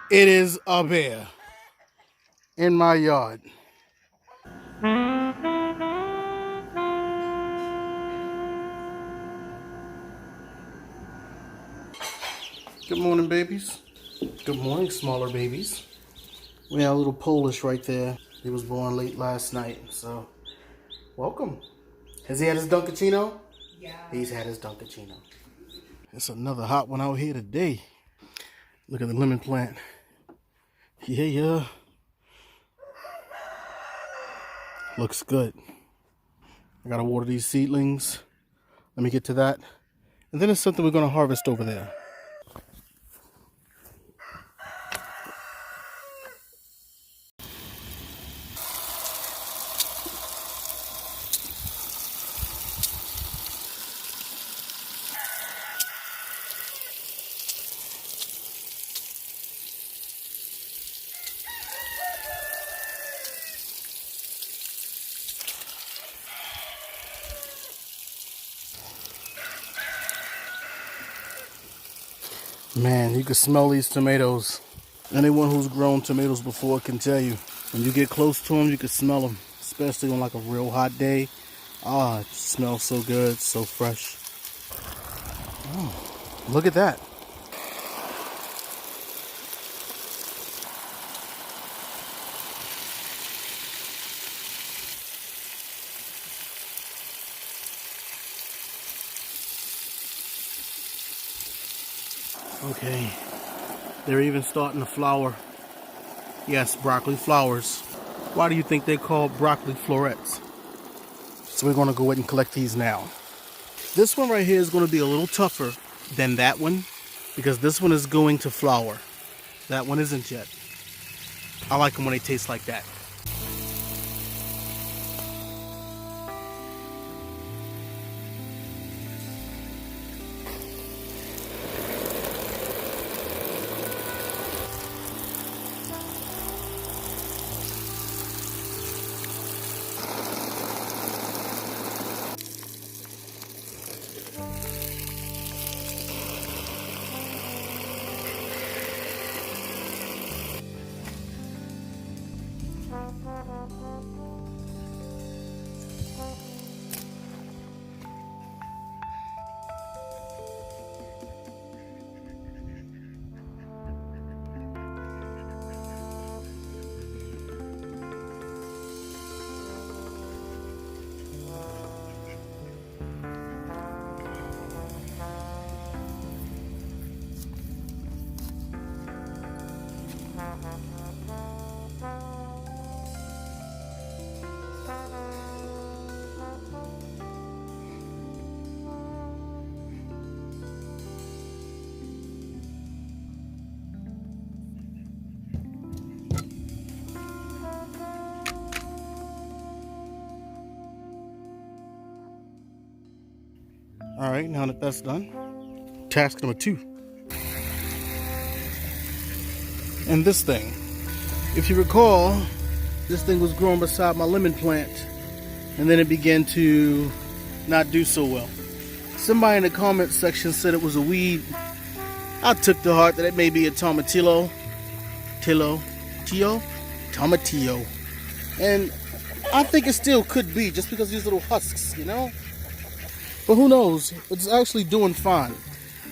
It is a bear in my yard. Good morning, babies. Good morning, smaller babies. We have a little Polish right there. He was born late last night, so welcome. Has he had his Dunkachino? Yeah. He's had his Dunkachino. It's another hot one out here today. Look at the lemon plant. Yeah. Looks good. I gotta water these seedlings. Let me get to that. And then it's something we're gonna harvest over there. Man, you can smell these tomatoes. Anyone who's grown tomatoes before can tell you. When you get close to them, you can smell them. Especially on like a real hot day. Ah, it smells so good, so fresh. Oh, look at that. Okay, they're even starting to flower. Yes, broccoli flowers. Why do you think they're called broccoli florets? So we're going to go ahead and collect these now. This one right here is going to be a little tougher than that one because this one is going to flower. That one isn't yet. I like them when they taste like that. All right, now that that's done, task number 2. And this thing, if you recall, this thing was growing beside my lemon plant, and then it began to not do so well. Somebody in the comment section said it was a weed. I took to heart that it may be a tomatillo, tomatillo, and I think it still could be just because of these little husks, you know. But who knows? It's actually doing fine.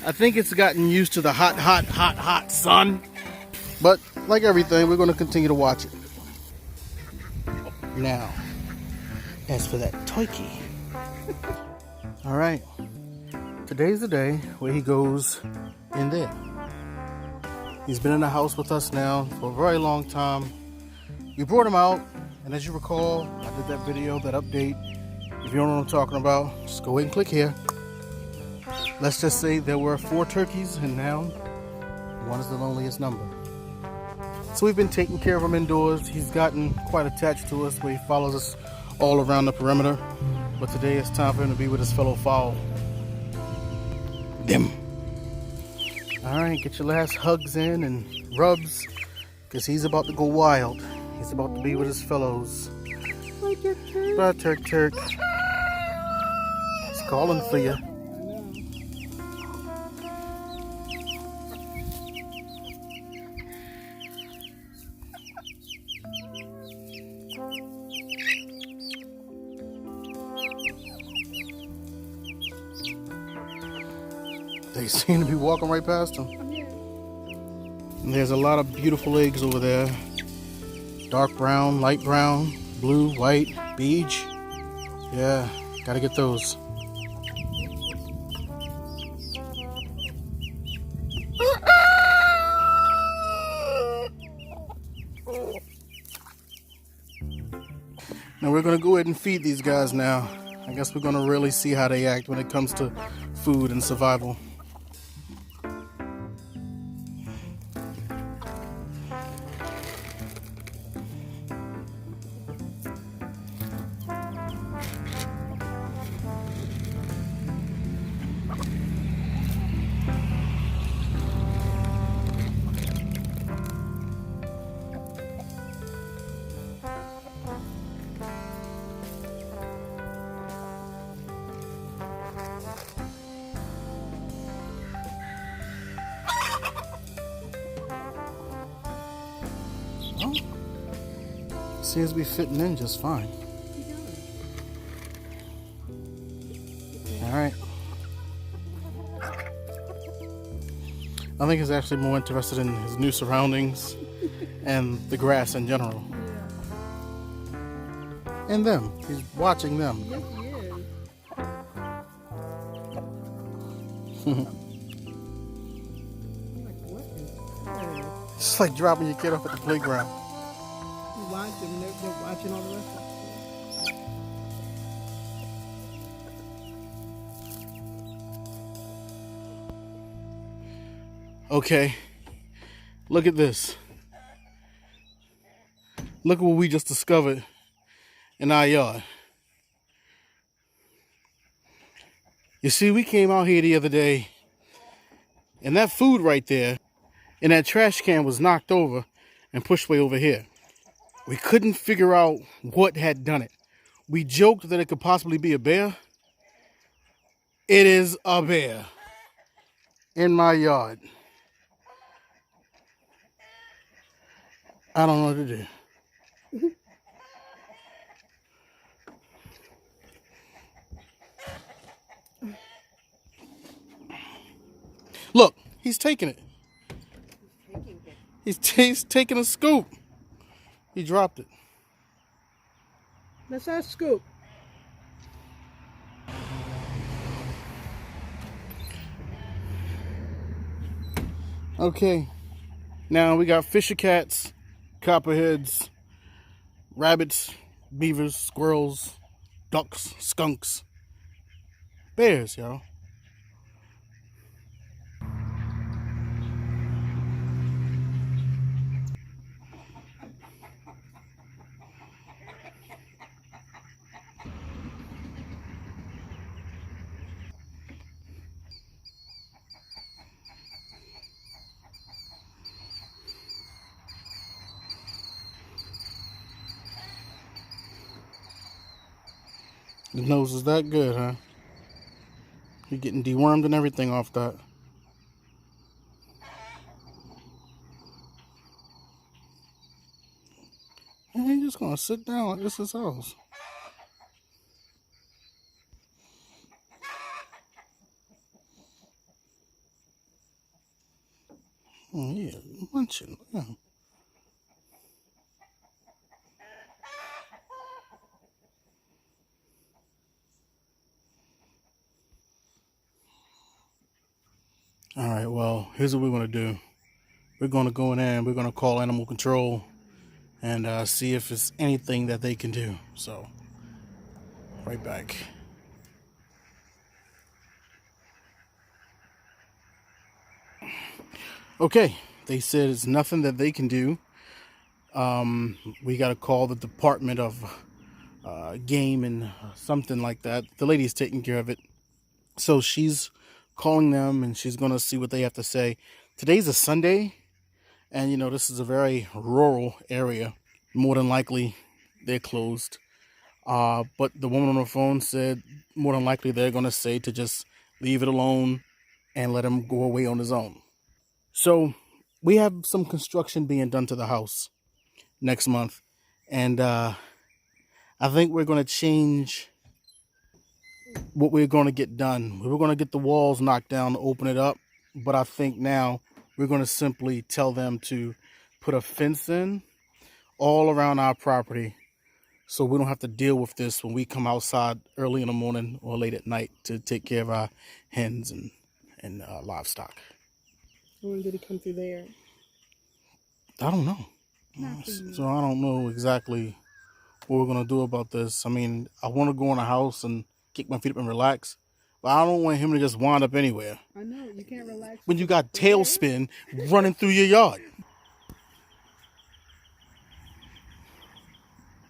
I think it's gotten used to the hot sun. But like everything, we're going to continue to watch it. Now, as for that toiki. All right. Today's the day where he goes in there. He's been in the house with us now for a very long time. We brought him out, and as you recall, I did that video, that update. If you don't know what I'm talking about, just go ahead and click here. Let's just say there were 4 turkeys, and now 1 is the loneliest number. So we've been taking care of him indoors. He's gotten quite attached to us, where he follows us all around the perimeter. But today it's time for him to be with his fellow fowl. Them. All right, get your last hugs in and rubs, because he's about to go wild. He's about to be with his fellows. Bye, Turk. He's calling for you. They seem to be walking right past them. And there's a lot of beautiful eggs over there. Dark brown, light brown, blue, white, beige. Yeah, gotta get those. Now we're gonna go ahead and feed these guys now. I guess we're gonna really see how they act when it comes to food and survival. Well, seems to be fitting in just fine. Alright. I think he's actually more interested in his new surroundings and the grass in general. And them. He's watching them. Yes, he is. It's like dropping your kid off at the playground. You watch them, they're watching all the rest of them. Okay, look at this. Look at what we just discovered in our yard. You see, we came out here the other day, and that food right there in that trash can was knocked over and pushed way over here. We couldn't figure out what had done it. We joked that it could possibly be a bear. It is a bear in my yard. I don't know what to do. Look, he's taking it. He's taking a scoop. He dropped it. Let's not scoop. Okay. Now we got fisher cats, copperheads, rabbits, beavers, squirrels, ducks, skunks, bears, y'all. The nose is that good, huh? You're getting dewormed and everything off that. And he's just gonna sit down like this is his house. Oh yeah, munching. Yeah. All right, well, here's what we're going to do. We're going to go in there and we're going to call animal control and see if it's anything that they can do. So, right back. Okay, they said it's nothing that they can do. We got to call the Department of Game and something like that. The lady's taking care of it. So she's calling them and she's going to see what they have to say. Today's a Sunday, and you know, this is a very rural area. More than likely, they're closed. But the woman on the phone said more than likely they're going to say to just leave it alone and let him go away on his own. So we have some construction being done to the house next month. And I think we're going to change what we're going to get done. We were going to get the walls knocked down to open it up, but I think now we're going to simply tell them to put a fence in all around our property so we don't have to deal with this when we come outside early in the morning or late at night to take care of our hens and livestock. When did he come through there? I don't know. So I don't know exactly what we're going to do about this. I mean, I want to go in the house and kick my feet up and relax, but I don't want him to just wind up anywhere. I know, you can't relax. When you got Tailspin running through your yard.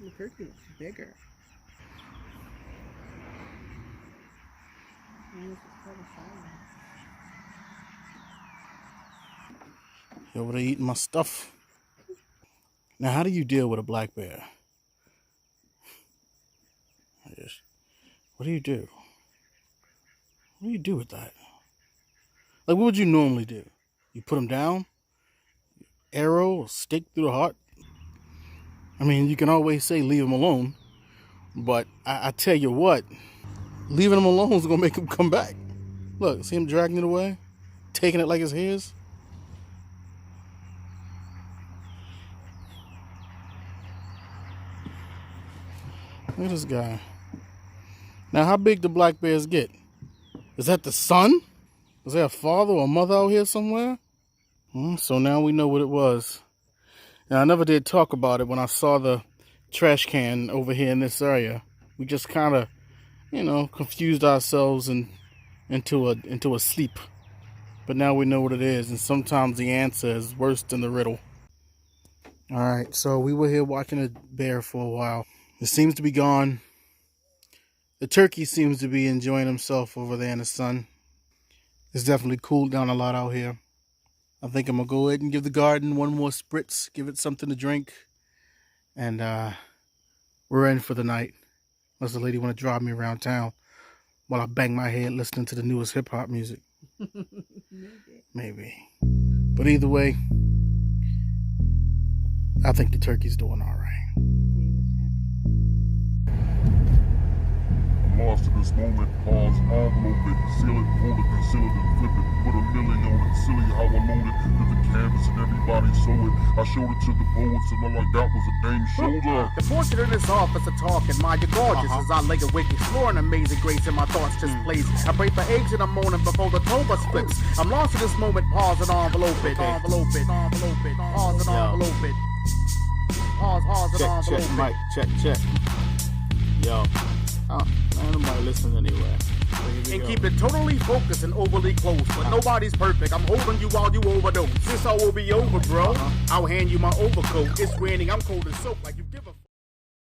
The turkey looks bigger. You over there eating my stuff? Now, how do you deal with a black bear? What do you do? What do you do with that? Like, what would you normally do? You put him down? Arrow or stick through the heart? I mean, you can always say leave him alone, but I tell you what, leaving him alone is going to make him come back. Look, see him dragging it away? Taking it like it's his? Look at this guy. Now, how big do black bears get? Is that the son? Is there a father or a mother out here somewhere? So now we know what it was. And I never did talk about it when I saw the trash can over here in this area. We just kind of, confused ourselves into a sleep. But now we know what it is, and sometimes the answer is worse than the riddle. All right, so we were here watching a bear for a while. It seems to be gone. The turkey seems to be enjoying himself over there in the sun. It's definitely cooled down a lot out here. I think I'm going to go ahead and give the garden one more spritz, give it something to drink, and we're in for the night. Unless the lady want to drive me around town while I bang my head listening to the newest hip-hop music. Maybe. But either way, I think the turkey's doing all right. Lost in this moment, pause, envelope it, seal it, hold it, conceal it, and flip it, put a million on it, silly how I load it, to the canvas and everybody sew it, I showed it to the poets and all I got was a dame shoulder. The portrait in this office a talk and mind your gorgeous as I lay awake exploring amazing grace in my thoughts just plays. I pray for eggs in the morning before the toba splits. I'm lost in this moment, pause and envelope it, envelope it, envelope it, pause and envelope it. Pause and envelope it. Mic, check. Yo. Man, nobody listening anyway. And keep it totally focused and overly close. But nobody's perfect. I'm holding you while you overdose. This all will be over, bro. I'll hand you my overcoat. It's raining. I'm cold as soap. Like you give a